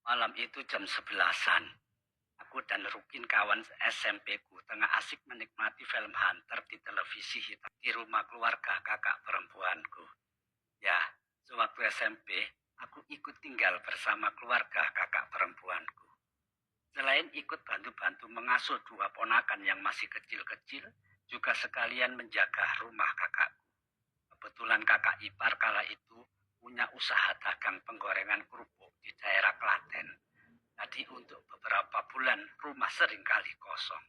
Malam itu jam 11-an. Aku dan Rukin kawan SMP-ku tengah asik menikmati film Hunter di televisi hitam di rumah keluarga kakak perempuanku. Ya, sewaktu SMP, aku ikut tinggal bersama keluarga kakak perempuanku. Selain ikut bantu-bantu mengasuh dua ponakan yang masih kecil-kecil, juga sekalian menjaga rumah kakakku. Kebetulan kakak ipar kala itu punya usaha dagang penggorengan kerupuk di daerah Klaten. Jadi untuk beberapa bulan rumah seringkali kosong.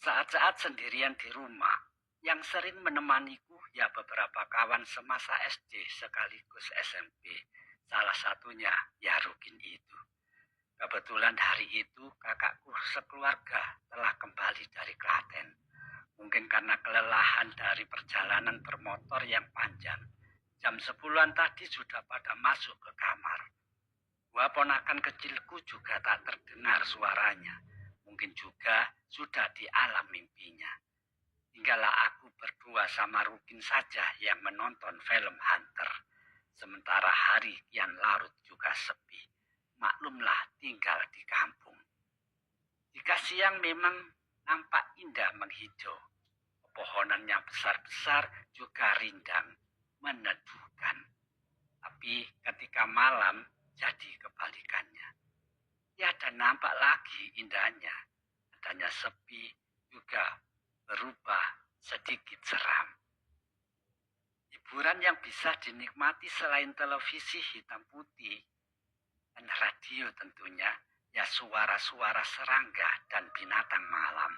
Saat-saat sendirian di rumah, yang sering menemaniku ya beberapa kawan semasa SD sekaligus SMP. Salah satunya ya Rukin itu. Kebetulan hari itu kakakku sekeluarga telah kembali dari Klaten. Mungkin karena kelelahan dari perjalanan bermotor yang panjang. Jam 10-an tadi sudah pada masuk ke kamar. Dua ponakan kecilku juga tak terdengar suaranya. Mungkin juga sudah di alam mimpinya. Tinggallah aku berdua sama Rukin saja yang menonton film Hunter. Sementara hari kian larut juga sepi. Maklumlah tinggal di kampung. Jika siang memang nampak indah menghijau. Pepohonannya besar-besar juga rindang, meneduhkan. Tapi ketika malam jadi kebalikannya. Tiada nampak lagi indahnya. Adanya sepi juga berubah sedikit seram. Hiburan yang bisa dinikmati selain televisi hitam putih dan radio tentunya, ya suara-suara serangga dan binatang malam.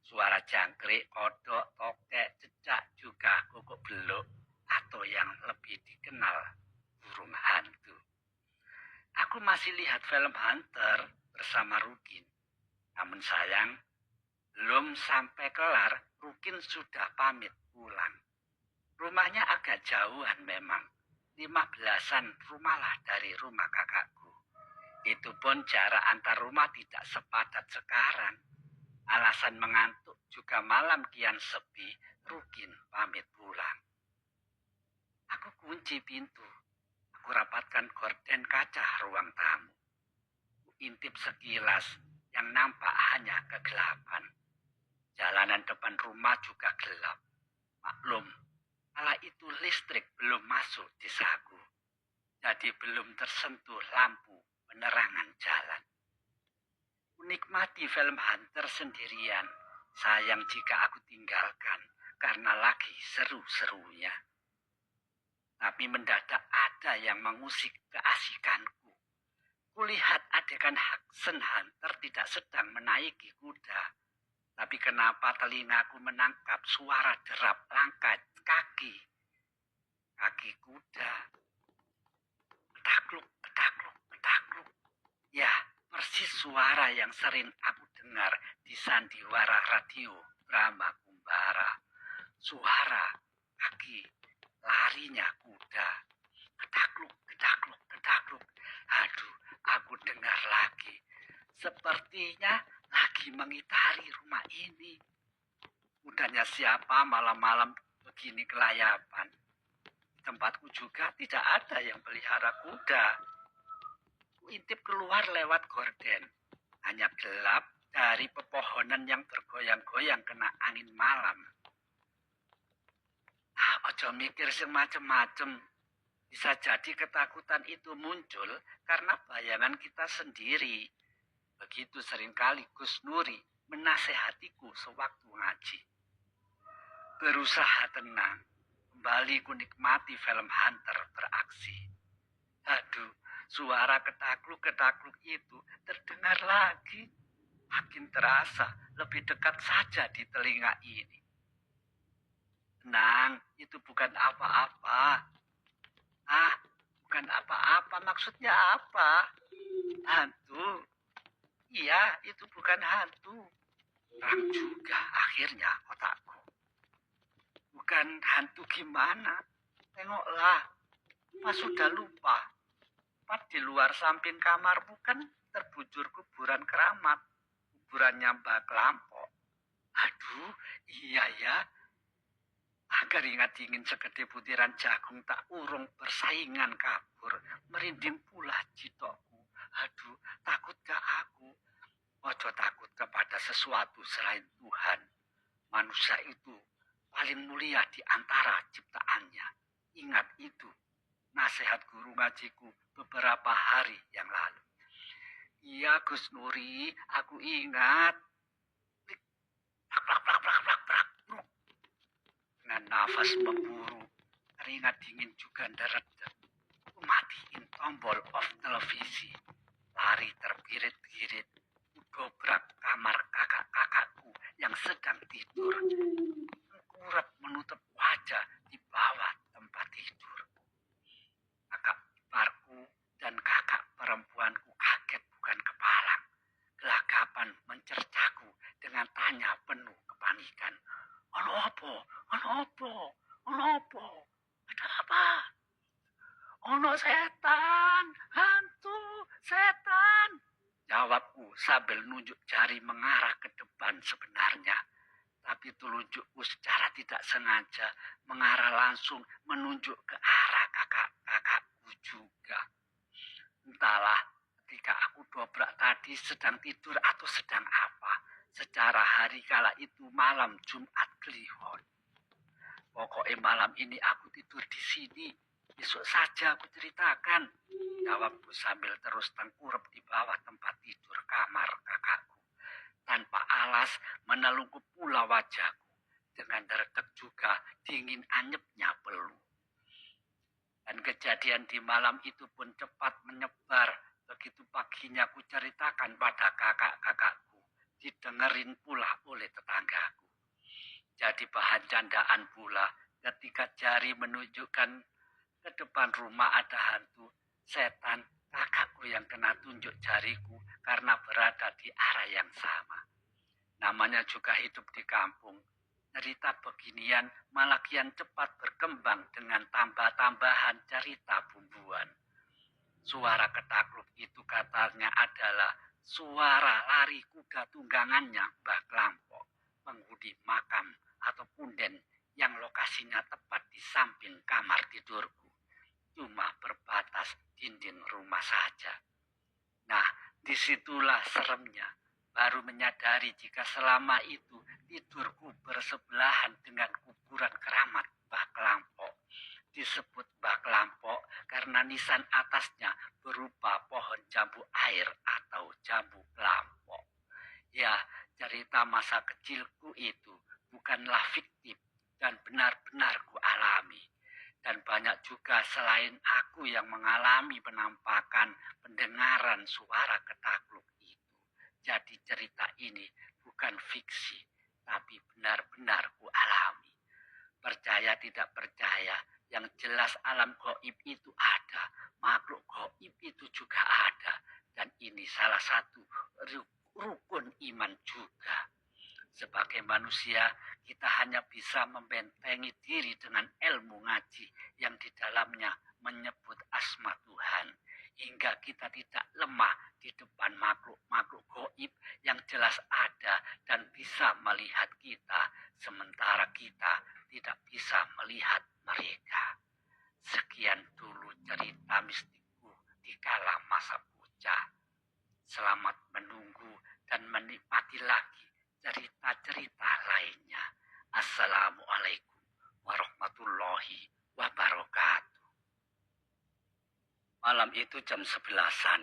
Suara jangkrik, kodok, tokek, cecak, juga guguk beluk, atau yang lebih dikenal burung hantu. Aku masih lihat film Hunter bersama Rukin. Namun sayang, belum sampai kelar, Rukin sudah pamit pulang. Rumahnya agak jauhan memang. 15-an rumahlah dari rumah kakakku. Itu pun jarak antar rumah tidak sepadat sekarang. Alasan mengantuk juga malam kian sepi, Rukin pamit pulang. Aku kunci pintu. Aku rapatkan gorden kaca ruang tamu. Intip sekilas yang nampak hanya kegelapan. Jalanan depan rumah juga gelap. Maklum, kala itu listrik belum masuk di saku. Jadi belum tersentuh lampu penerangan jalan. Menikmati film Hunter sendirian. Sayang jika aku tinggalkan karena lagi seru-serunya. Tapi mendadak ada yang mengusik keasikanku. Kulihat adegan Hudson Hunter tidak sedang menaiki kuda. Tapi kenapa telingaku menangkap suara derap langkah kaki. Kaki kuda. Ketakluk, ketakluk, ketakluk. Ya, persis suara yang sering aku dengar di sandiwara radio Brahma Kumbara. Suara kaki larinya kuda. Ketakluk, ketakluk, ketakluk. Aduh, aku dengar lagi. Sepertinya lagi mengitari rumah ini. Kudanya siapa malam-malam begini kelayapan. Di tempatku juga tidak ada yang pelihara kuda. Kuintip keluar lewat gorden. Hanya gelap dari pepohonan yang bergoyang-goyang kena angin malam. Ojo mikir sing macem-macem. Bisa jadi ketakutan itu muncul karena bayangan kita sendiri. Begitu seringkali Gus Nuri menasehatiku sewaktu ngaji. Berusaha tenang, kembali ku nikmati film Hunter beraksi. Aduh, suara ketakluk-ketakluk itu terdengar lagi. Makin terasa lebih dekat saja di telinga ini. Tenang, itu bukan apa-apa. Bukan apa-apa, maksudnya apa? Hantu. Iya, itu bukan hantu. Terang juga akhirnya otakku. Bukan hantu gimana? Tengoklah, Mas sudah lupa. Pas di luar samping kamarmu kan terbujur kuburan keramat. Kuburannya Mbak Kelampok. Aduh, iya ya. Keringat dingin segede butiran jagung tak urung bersaingan kabur. Merinding pula jitokku. Aduh, takut gak aku? Ojo takut kepada sesuatu selain Tuhan. Manusia itu paling mulia di antara ciptaannya. Ingat itu, nasihat guru ngajiku beberapa hari yang lalu. Iya Gus Nuri, aku ingat. Dengan nafas memburu, keringat dingin juga deret-deret. Aku matiin tombol off televisi. Lari terbirit-birit. Dobrak kamar kakak-kakakku yang sedang tidur. Tengkurap menutup wajah di bawah tempat tidur. Kakak iparku dan kakak perempuanku kaget bukan kepalang. Gelagapan mencercaku dengan tanya penuh kepanikan. Ono opo? Ono opo? Ono opo? Ada apa? Ono setan, hantu, setan. Jawabku sambil nunjuk jari mengarah ke depan sebenarnya. Tapi telunjukku secara tidak sengaja mengarah langsung menunjuk ke arah kakak-kakakku juga. Entahlah ketika aku dobrak tadi sedang tidur atau sedang apa. Secara hari kala itu malam Jumat Kliwon. Pokoknya malam ini aku tidur di sini. Besok saja aku ceritakan. Jawabku sambil terus tengkurap di bawah tempat tidur kamar kakakku. Tanpa alas menelungkup pula wajahku. Dengan deretek juga dingin anyepnya peluh. Dan kejadian di malam itu pun cepat menyebar. Begitu paginya aku ceritakan pada kakak-kakakku. Didengerin pula oleh tetanggaku. Jadi bahan candaan pula ketika jari menunjukkan ke depan rumah ada hantu, setan, kakakku yang kena tunjuk jariku karena berada di arah yang sama. Namanya juga hidup di kampung. Cerita beginian malah kian cepat berkembang dengan tambah-tambahan cerita bumbuan. Suara ketakluk itu katanya adalah suara lari kuda tunggangannya Mbah Klampok, penghuni makam atau punden yang lokasinya tepat di samping kamar tidurku. Cuma berbatas dinding rumah saja. Nah, disitulah seremnya. Baru menyadari jika selama itu tidurku bersebelahan dengan kuburan keramat Mbah Klampok. Disebut Mbah Klampok karena nisan atasnya berupa pohon jambu air atau jambu klampok. Ya, cerita masa kecilku itu bukanlah fiktif dan benar-benar ku alami. Dan banyak juga selain aku yang mengalami penampakan pendengaran suara ketakluk itu. Jadi cerita ini bukan fiksi, tapi benar-benar ku alami. Percaya tidak percaya, yang jelas alam gaib itu ada, makhluk gaib itu juga ada. Dan ini salah satu rukun iman juga. Sebagai manusia, kita hanya bisa membentengi diri dengan ilmu ngaji yang di dalamnya menyebut asma Tuhan. Hingga kita tidak lemah di depan makhluk-makhluk gaib yang jelas ada dan bisa melihat kita, sementara kita tidak bisa melihat mereka. Sekian dulu cerita mistikku di kala masa bocah. Selamat menunggu dan menikmati lagi cerita-cerita lainnya. Assalamualaikum warahmatullahi wabarakatuh. Malam itu jam 11-an.